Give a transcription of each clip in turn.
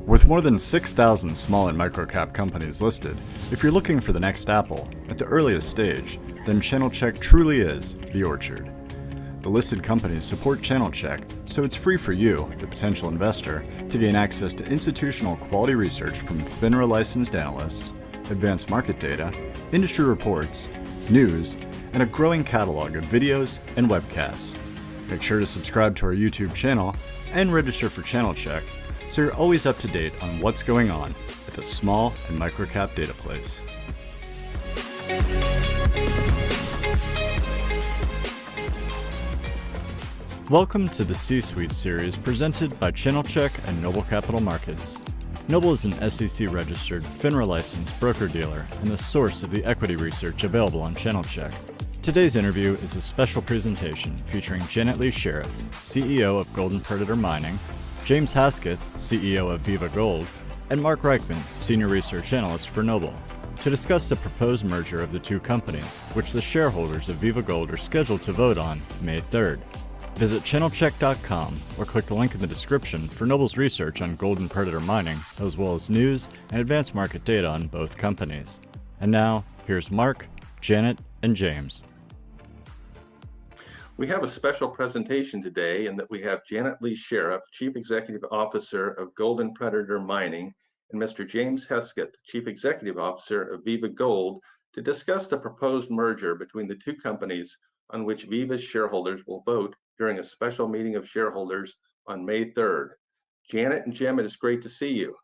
With more than 6,000 small and micro-cap companies listed, if you're looking for the next Apple at the earliest stage, then Channel Check truly is the orchard. The listed companies support Channel Check, so it's free for you, the potential investor, to gain access to institutional quality research from FINRA licensed analysts, advanced market data, industry reports, news, and a growing catalog of videos and webcasts. Make sure to subscribe to our YouTube channel and register for Channel Check so you're always up to date on what's going on at the small and microcap data place. Welcome to the C-Suite series presented by Channel Check and Noble Capital Markets. Noble is an SEC-registered, FINRA-licensed broker-dealer and the source of the equity research available on Channel Check. Today's interview is a special presentation featuring Janet Lee Sheriff, CEO of Golden Predator Mining, James Hesketh, CEO of Viva Gold, and Mark Reichman, Senior Research Analyst for Noble, to discuss the proposed merger of the two companies, which the shareholders of Viva Gold are scheduled to vote on May 3rd. Visit channelcheck.com or click the link in the description for Noble's research on Golden Predator Mining, as well as news and advanced market data on both companies. And now, here's Mark, Janet, and James. We have a special presentation today in that we have Janet Lee Sheriff, Chief Executive Officer of Golden Predator Mining, and Mr. James Hesketh, Chief Executive Officer of Viva Gold, to discuss the proposed merger between the two companies on which Viva's shareholders will vote during a special meeting of shareholders on May 3rd. Janet and Jim, it is great to see you.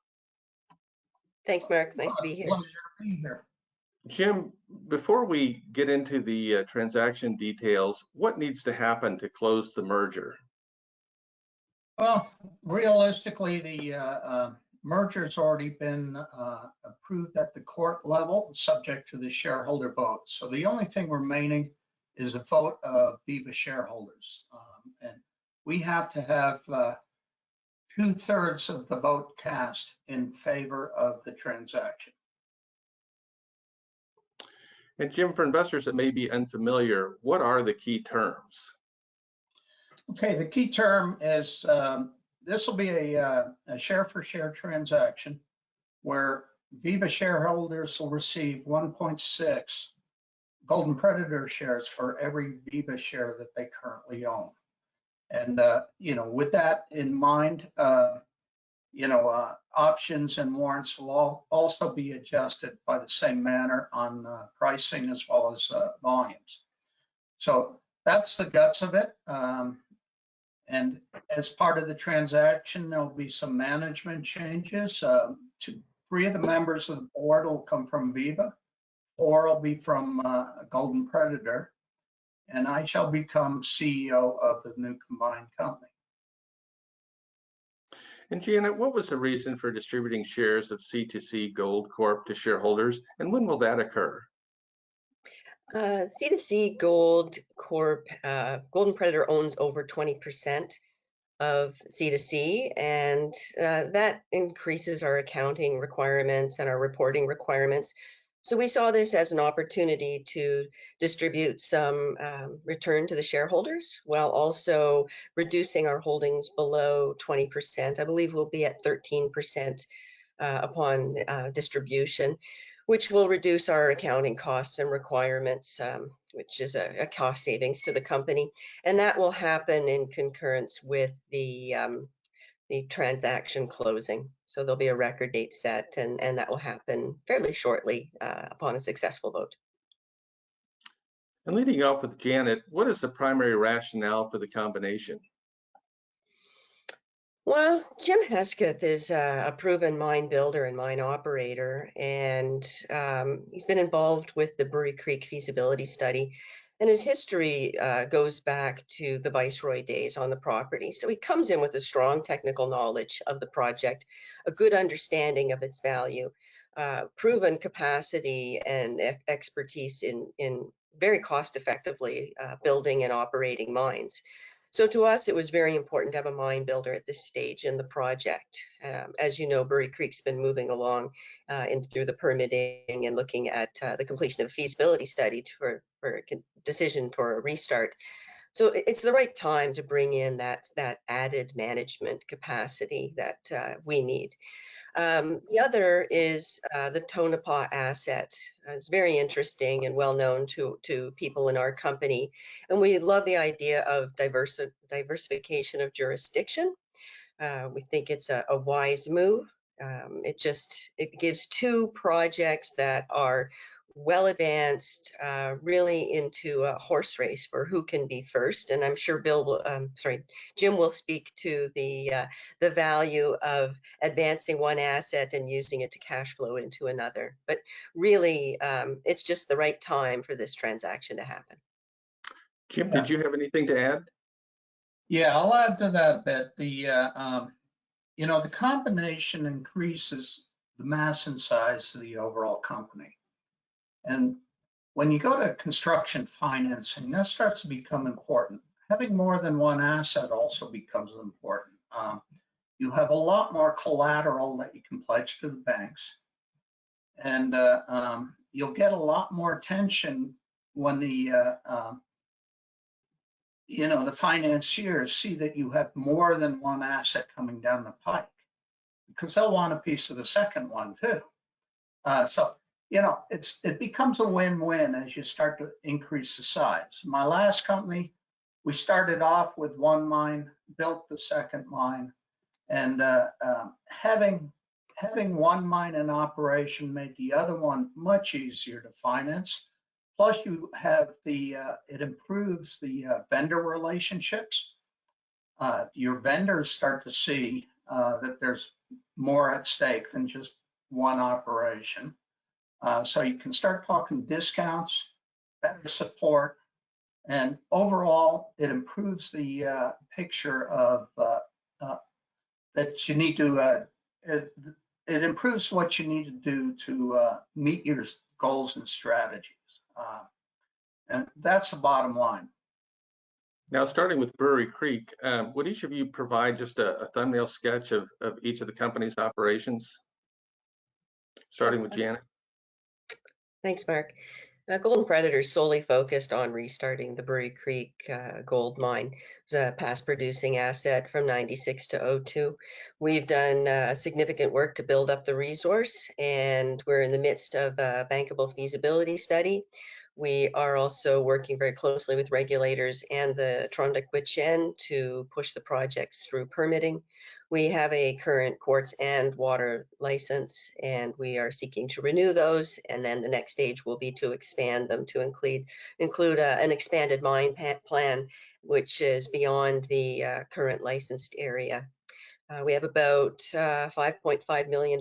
Thanks, Mark. It's nice to be here. Pleasure to be here. Jim, before we get into the transaction details, what needs to happen to close the merger? Well, realistically, the merger's already been approved at the court level, subject to the shareholder vote. So the only thing remaining is a vote of Viva shareholders. And we have to have 2/3 of the vote cast in favor of the transaction. And Jim, for investors that may be unfamiliar, what are the key terms? Okay, the key term is this will be a share-for-share transaction where Viva shareholders will receive 1.6 Golden Predator shares for every Viva share that they currently own. And, with that in mind, options and warrants will also be adjusted by the same manner on pricing as well as volumes. So that's the guts of it. And as part of the transaction, there'll be some management changes. 3 of the members of the board will come from Viva, 4 will be from Golden Predator, and I shall become CEO of the new combined company. And Janet, what was the reason for distributing shares of C2C Gold Corp to shareholders, and when will that occur? C2C Gold Corp, Golden Predator owns over 20% of C2C, and that increases our accounting requirements and our reporting requirements. So we saw this as an opportunity to distribute some return to the shareholders while also reducing our holdings below 20%. I believe we'll be at 13% upon distribution, which will reduce our accounting costs and requirements, which is a cost savings to the company. And that will happen in concurrence with the transaction closing. So there'll be a record date set, and that will happen fairly shortly upon a successful vote. And leading off with Janet, what is the primary rationale for the combination? Well, Jim Hesketh is a proven mine builder and mine operator, and he's been involved with the Brewery Creek feasibility study. And his history goes back to the Viceroy days on the property. So he comes in with a strong technical knowledge of the project, a good understanding of its value, proven capacity and expertise in very cost effectively building and operating mines. So to us, it was very important to have a mine builder at this stage in the project. As you know, Brewery Creek's been moving along through the permitting and looking at the completion of a feasibility study for a decision for a restart. So it's the right time to bring in that added management capacity that we need. The other is the Tonopah asset. It's very interesting and well known to people in our company. And we love the idea of diversification of jurisdiction. We think it's a wise move. It gives two projects that are well advanced, really into a horse race for who can be first. And I'm sure Jim will speak to the value of advancing one asset and using it to cash flow into another. But really, it's just the right time for this transaction to happen. Jim, did you have anything to add? Yeah, I'll add to that a bit. The combination increases the mass and size of the overall company. And when you go to construction financing, that starts to become important. Having more than one asset also becomes important. You have a lot more collateral that you can pledge to the banks. And you'll get a lot more attention when the financiers see that you have more than one asset coming down the pike, because they'll want a piece of the second one too. It becomes a win-win as you start to increase the size. My last company, we started off with one mine, built the second mine, and having one mine in operation made the other one much easier to finance. Plus, you have it improves the vendor relationships. Your vendors start to see that there's more at stake than just one operation. So you can start talking discounts, better support, and overall, it improves the picture of that you need to. It improves what you need to do to meet your goals and strategies. And that's the bottom line. Now, starting with Brewery Creek, would each of you provide just a thumbnail sketch of each of the company's operations? Starting with Janet. Thanks, Mark. Golden Predator is solely focused on restarting the Brewery Creek gold mine. It was a past producing asset from 96 to 02. We've done significant work to build up the resource, and we're in the midst of a bankable feasibility study. We are also working very closely with regulators and the Trondheim to push the projects through permitting. We have a current quartz and water license, and we are seeking to renew those. And then the next stage will be to expand them to include an expanded mine plan, which is beyond the current licensed area. We have about $5.5 million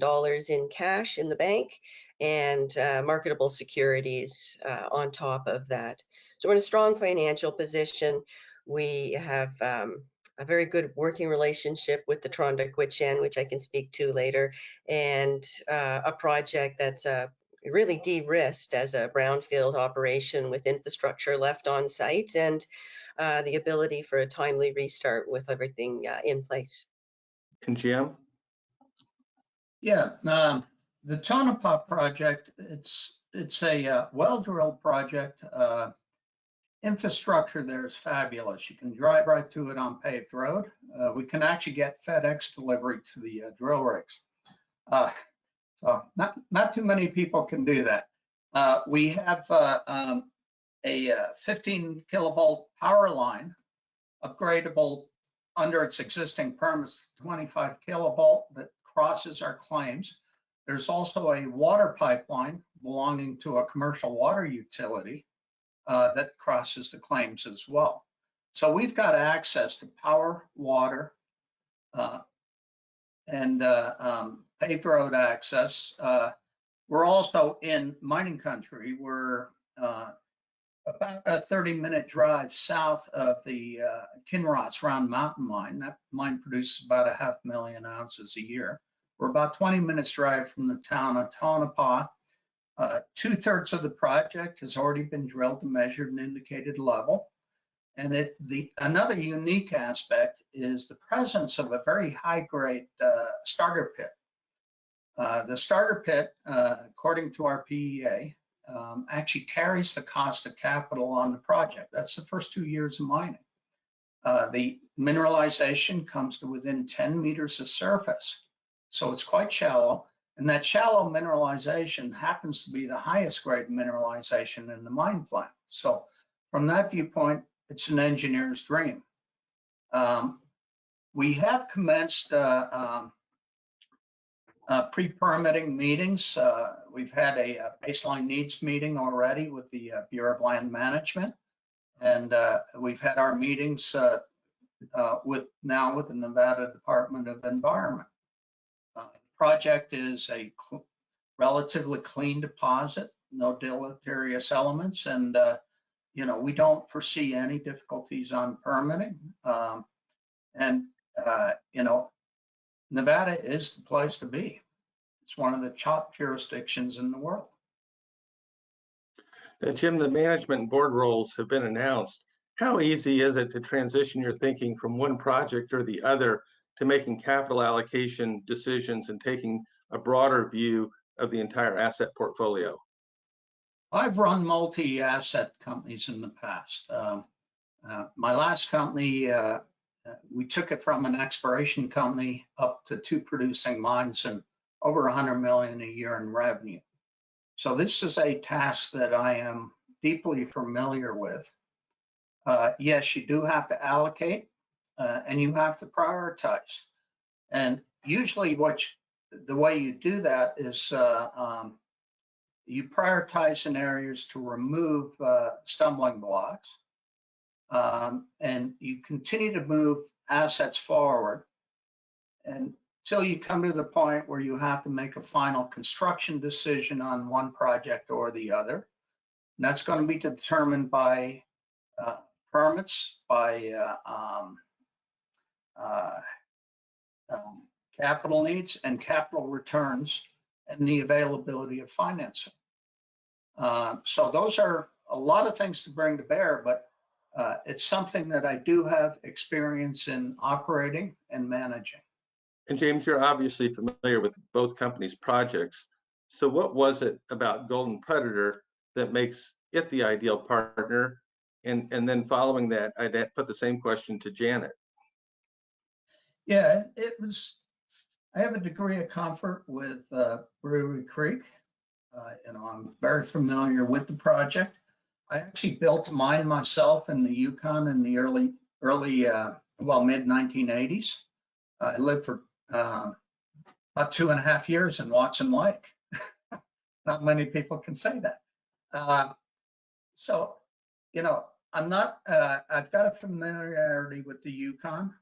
in cash in the bank and marketable securities on top of that. So we're in a strong financial position. We have a very good working relationship with the Trondheim, which I can speak to later, and a project that's really de-risked as a brownfield operation with infrastructure left on site and the ability for a timely restart with everything in place. And Jim? Yeah, the Tonopah project, it's a well-drilled project. Infrastructure there is fabulous. You can drive right to it on paved road. We can actually get FedEx delivery to the drill rigs. So not too many people can do that. We have a 15 kilovolt power line, upgradable under its existing permits, 25 kilovolt that crosses our claims. There's also a water pipeline belonging to a commercial water utility that crosses the claims as well. So we've got access to power, water, and paved road access. We're also in mining country. We're about a 30-minute drive south of the Kinross Round Mountain mine. That mine produces about 500,000 ounces a year. We're about 20 minutes drive from the town of Tonopah. 2/3 of the project has already been drilled and measured and indicated level. And another unique aspect is the presence of a very high-grade starter pit. The starter pit, according to our PEA, actually carries the cost of capital on the project. That's the first 2 years of mining. The mineralization comes to within 10 meters of surface. So it's quite shallow. And that shallow mineralization happens to be the highest grade mineralization in the mine plan. So from that viewpoint, it's an engineer's dream. We have commenced pre-permitting meetings. We've had a baseline needs meeting already with the Bureau of Land Management. And we've had our meetings with the Nevada Department of Environment. The project is a relatively clean deposit, no deleterious elements, and we don't foresee any difficulties on permitting. Nevada is the place to be. It's one of the top jurisdictions in the world. Now, Jim, the management and board roles have been announced. How easy is it to transition your thinking from one project or the other to making capital allocation decisions and taking a broader view of the entire asset portfolio? I've run multi-asset companies in the past. My last company, we took it from an exploration company up to 2 producing mines and over 100 million a year in revenue. So this is a task that I am deeply familiar with. Yes, you do have to allocate and you have to prioritize. And usually the way you do that is you prioritize in areas to remove stumbling blocks. And you continue to move assets forward until you come to the point where you have to make a final construction decision on one project or the other. And that's going to be determined by permits, by capital needs and capital returns, and the availability of financing. So those are a lot of things to bring to bear, but it's something that I do have experience in operating and managing. And James, you're obviously familiar with both companies' projects. So what was it about Golden Predator that makes it the ideal partner? And then following that, I'd put the same question to Janet. Yeah, I have a degree of comfort with Brewery Creek. I'm very familiar with the project. I actually built a mine myself in the Yukon in the early mid-1980s. I lived for about 2.5 years in Watson Lake. Not many people can say that. I've got a familiarity with the Yukon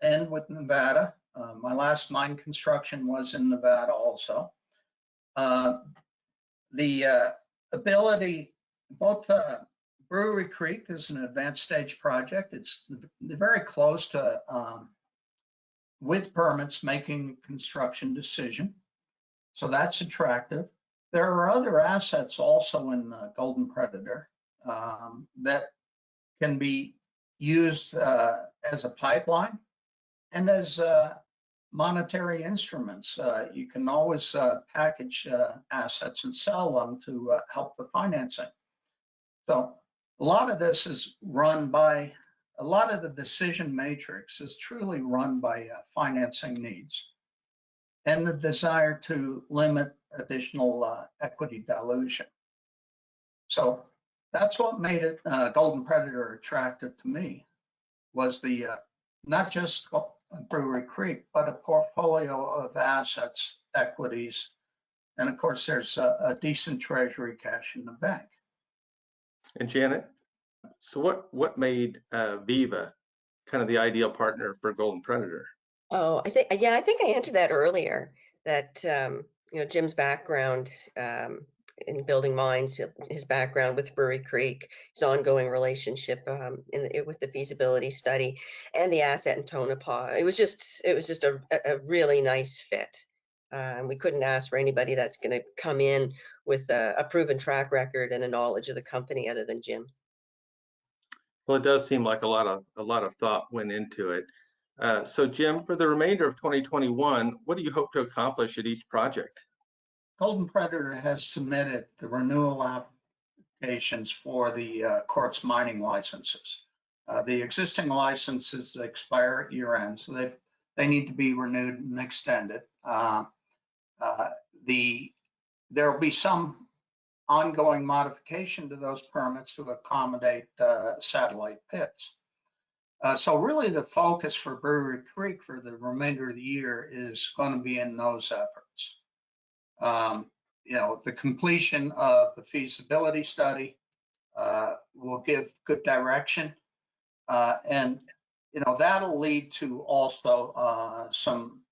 and with Nevada. My last mine construction was in Nevada also. The ability, both Brewery Creek is an advanced stage project. It's very close to, with permits, making a construction decision. So that's attractive. There are other assets also in Golden Predator that can be used as a pipeline and as monetary instruments. You can always package assets and sell them to help the financing. So a lot of this is run by, a lot of the decision matrix is truly run by financing needs and the desire to limit additional equity dilution. So that's what made it Golden Predator attractive to me, was the not just Brewery Creek, but a portfolio of assets, equities, and of course there's a decent treasury cash in the bank. And Janet, so what made Viva kind of the ideal partner for Golden Predator? Oh, I think I answered that earlier, that Jim's background in building mines, his background with Brewery Creek, his ongoing relationship with the feasibility study, and the asset in Tonopah. It was just a really nice fit. We couldn't ask for anybody that's going to come in with a proven track record and a knowledge of the company other than Jim. Well, it does seem like a lot of thought went into it. So Jim, for the remainder of 2021, what do you hope to accomplish at each project? Golden Predator has submitted the renewal applications for the quartz mining licenses. The existing licenses expire at year end, so they need to be renewed and extended. There will be some ongoing modification to those permits to accommodate satellite pits. So really the focus for Brewery Creek for the remainder of the year is going to be in those efforts. You know, the completion of the feasibility study will give good direction, and you know that'll lead to also some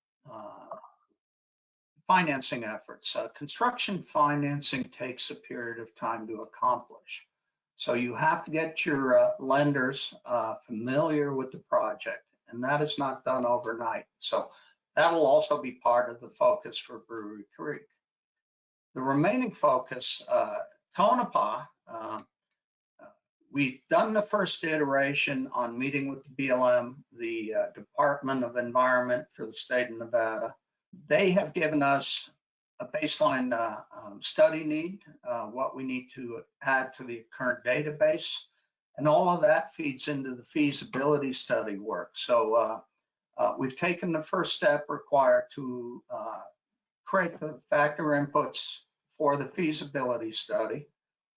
financing efforts. Construction financing takes a period of time to accomplish. So you have to get your lenders familiar with the project, and that is not done overnight. So that'll also be part of the focus for Brewery Creek. The remaining focus, Tonopah, we've done the first iteration on meeting with the BLM, the Department of Environment for the state of Nevada. They have given us a baseline study need, what we need to add to the current database, and all of that feeds into the feasibility study work. So we've taken the first step required to create the factor inputs for the feasibility study.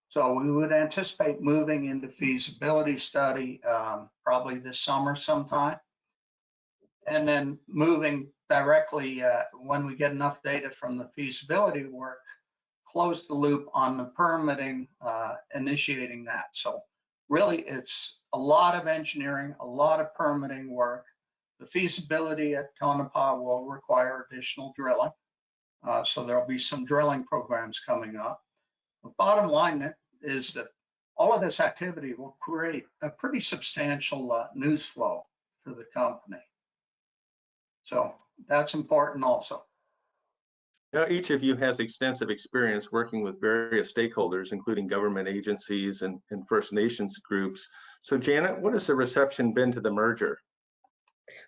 So we would anticipate moving into feasibility study probably this summer sometime, and then moving directly when we get enough data from the feasibility work, close the loop on the permitting, initiating that. So really it's a lot of engineering, a lot of permitting work. The feasibility at Tonopah will require additional drilling. So there'll be some drilling programs coming up. The bottom line is that all of this activity will create a pretty substantial news flow for the company. So that's important also. Now, each of you has extensive experience working with various stakeholders, including government agencies and First Nations groups. So Janet, what has the reception been to the merger?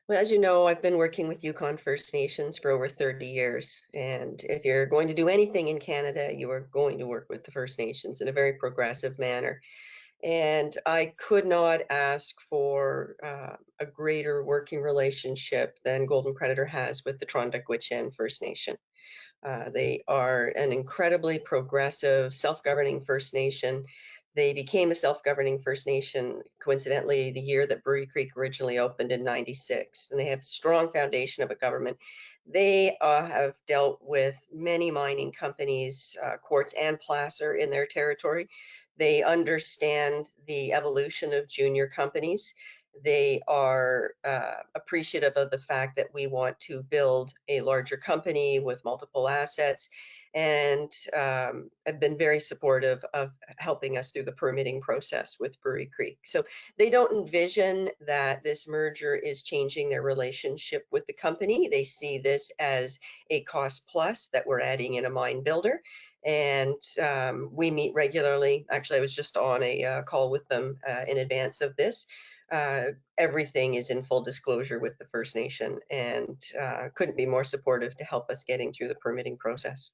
Well, as you know, I've been working with Yukon First Nations for over 30 years. And if you're going to do anything in Canada, you are going to work with the First Nations in a very progressive manner. And I could not ask for a greater working relationship than Golden Predator has with the Tronda-Gwich'in First Nation. They are an incredibly progressive, self-governing First Nation. They became a self-governing First Nation, coincidentally, the year that Brewery Creek originally opened in '96. And they have a strong foundation of a government. They have dealt with many mining companies, quartz and placer in their territory. They understand the evolution of junior companies. They are appreciative of the fact that we want to build a larger company with multiple assets, and have been very supportive of helping us through the permitting process with Brewery Creek. So they don't envision that this merger is changing their relationship with the company. They see this as a cost plus that we're adding in a mine builder. And we meet regularly. Actually, I was just on a call with them in advance of this. Everything is in full disclosure with the First Nation, and couldn't be more supportive to help us getting through the permitting process.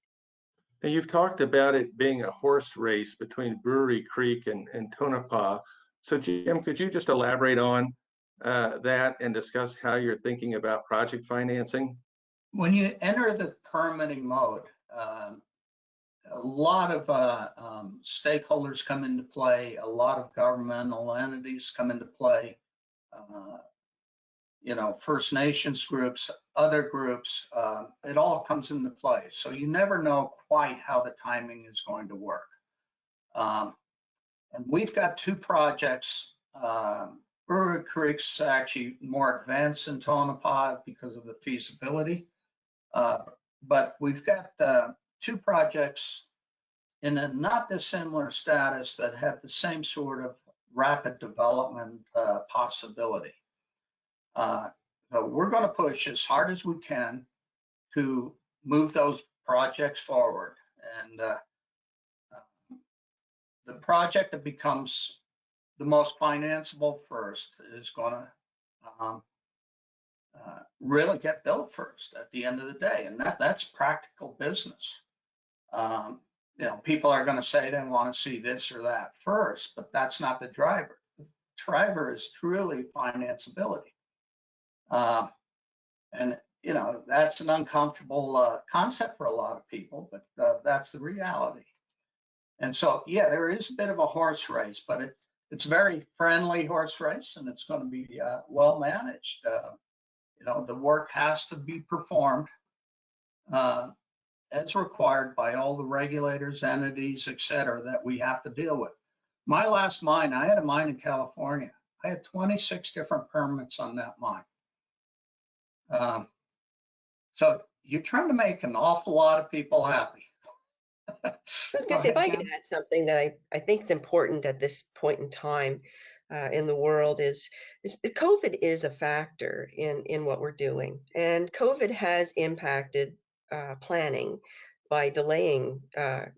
Now, you've talked about it being a horse race between Brewery Creek and Tonopah. So Jim, could you just elaborate on that and discuss how you're thinking about project financing? When you enter the permitting mode, a lot of stakeholders come into play, a lot of governmental entities come into play, you know, First Nations groups, other groups, it all comes into play. So you never know quite how the timing is going to work. And we've got two projects. Brewery Creek's actually more advanced than Tonopah because of the feasibility. But we've got two projects in a not dissimilar status that have the same sort of rapid development possibility. So we're going to push as hard as we can to move those projects forward. And the project that becomes the most financeable first is going to really get built first at the end of the day. And that's practical business. You know, people are going to say they want to see this or that first, but that's not the driver. The driver is truly financeability. And, you know, that's an uncomfortable concept for a lot of people, but that's the reality. And so, yeah, there is a bit of a horse race, but it's a very friendly horse race, and it's going to be well managed. You know, the work has to be performed as required by all the regulators, entities, et cetera, that we have to deal with. My last mine, I had a mine in California. I had 26 different permits on that mine. So you're trying to make an awful lot of people happy. I was going to say, if I could add something that I think is important at this point in time in the world is COVID is a factor in what we're doing. And COVID has impacted planning by delaying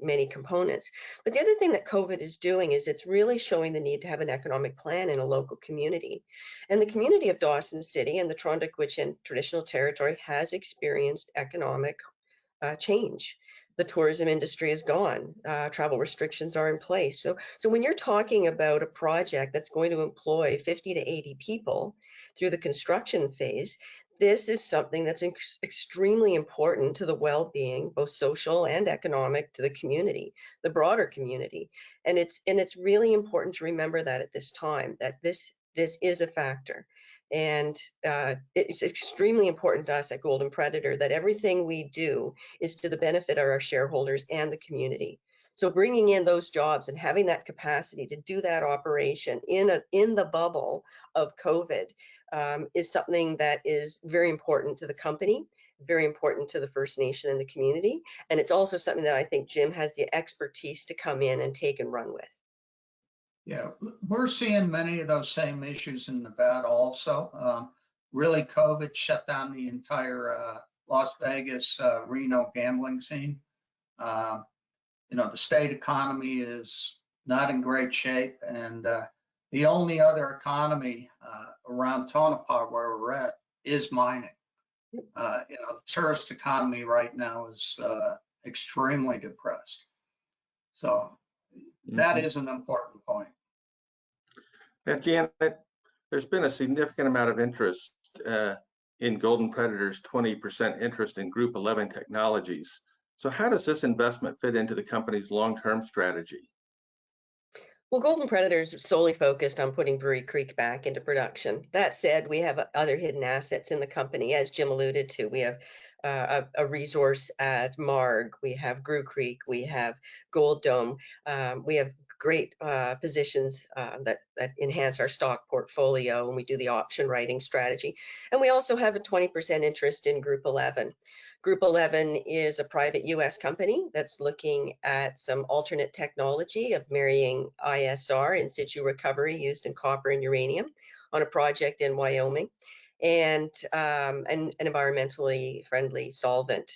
many components. But the other thing that COVID is doing is it's really showing the need to have an economic plan in a local community. And the community of Dawson City and the Trondequitchin Traditional Territory has experienced economic change. The tourism industry is gone. Travel restrictions are in place. So when you're talking about a project that's going to employ 50 to 80 people through the construction phase, this is something that's extremely important to the well-being, both social and economic, to the community, the broader community. And it's really important to remember that at this time, that this is a factor. And it's extremely important to us at Golden Predator that everything we do is to the benefit of our shareholders and the community. So bringing in those jobs and having that capacity to do that operation in the bubble of COVID is something that is very important to the company, very important to the First Nation and the community. And it's also something that I think Jim has the expertise to come in and take and run with. Yeah, we're seeing many of those same issues in Nevada also. Really, COVID shut down the entire Las Vegas, Reno gambling scene. You know, the state economy is not in great shape, and the only other economy around Tonopah where we're at is mining. You know, the tourist economy right now is extremely depressed. So that is an important point. Now, Janet, there's been a significant amount of interest in Golden Predator's 20% interest in Group 11 Technologies. So how does this investment fit into the company's long-term strategy? Well, Golden Predator is solely focused on putting Brewery Creek back into production. That said, we have other hidden assets in the company, as Jim alluded to. We have a resource at Marg, we have Brew Creek, we have Gold Dome, we have great positions that enhance our stock portfolio, and we do the option writing strategy. And we also have a 20% interest in Group 11. Group 11 is a private US company that's looking at some alternate technology of marrying ISR, in situ recovery, used in copper and uranium, on a project in Wyoming, and an environmentally friendly solvent.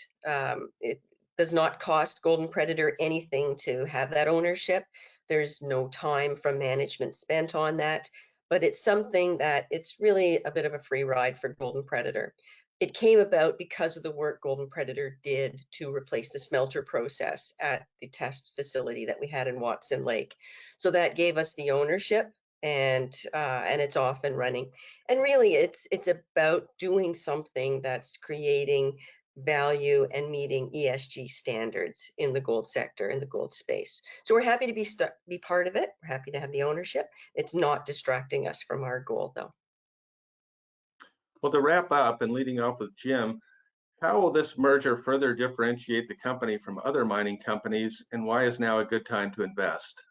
It does not cost Golden Predator anything to have that ownership. There's no time from management spent on that, but it's something that it's really a bit of a free ride for Golden Predator. It came about because of the work Golden Predator did to replace the smelter process at the test facility that we had in Watson Lake. So that gave us the ownership, and it's off and running. And really, it's about doing something that's creating value and meeting ESG standards in the gold sector, in the gold space. So we're happy to be part of it. We're happy to have the ownership. It's not distracting us from our goal, though. Well, to wrap up and leading off with Jim, how will this merger further differentiate the company from other mining companies, and why is now a good time to invest?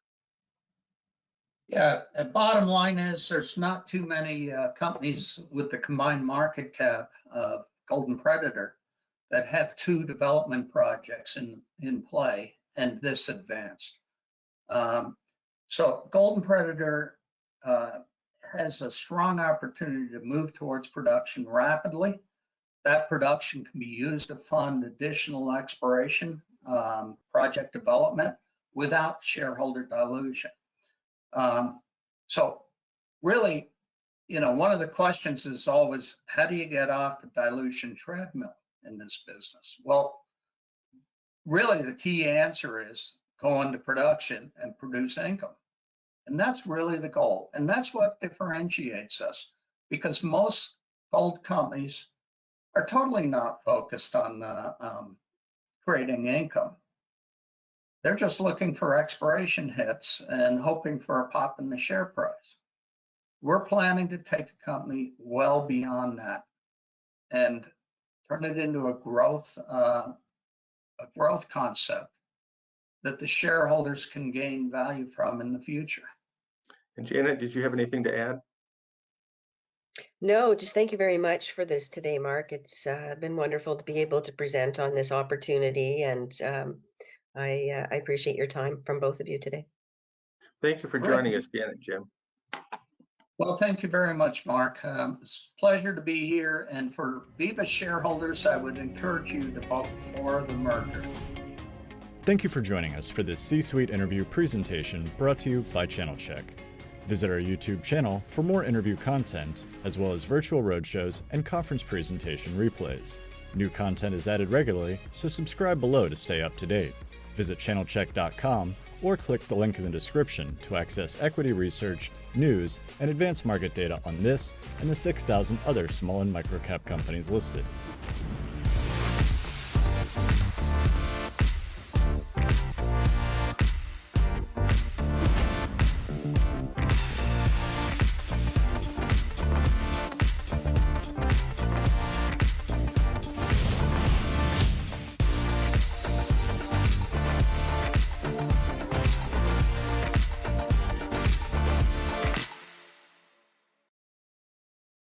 Yeah, the bottom line is there's not too many companies with the combined market cap of Golden Predator that have two development projects in play and this advanced. So Golden Predator has a strong opportunity to move towards production rapidly. That production can be used to fund additional exploration, project development without shareholder dilution. So really, you know, one of the questions is always, how do you get off the dilution treadmill in this business? Well, really the key answer is go into production and produce income. And that's really the goal. And that's what differentiates us, because most gold companies are totally not focused on creating income. They're just looking for exploration hits and hoping for a pop in the share price. We're planning to take the company well beyond that and turn it into a growth concept that the shareholders can gain value from in the future. And Janet, did you have anything to add? No, just thank you very much for this today, Mark. It's been wonderful to be able to present on this opportunity, and I appreciate your time from both of you today. Thank you for joining us, Janet and Jim. Well, thank you very much, Mark. It's a pleasure to be here. And for Viva shareholders, I would encourage you to vote for the merger. Thank you for joining us for this C-Suite interview presentation brought to you by Channel Check. Visit our YouTube channel for more interview content, as well as virtual roadshows and conference presentation replays. New content is added regularly, so subscribe below to stay up to date. Visit channelcheck.com or click the link in the description to access equity research, news, and advanced market data on this and the 6,000 other small and micro-cap companies listed.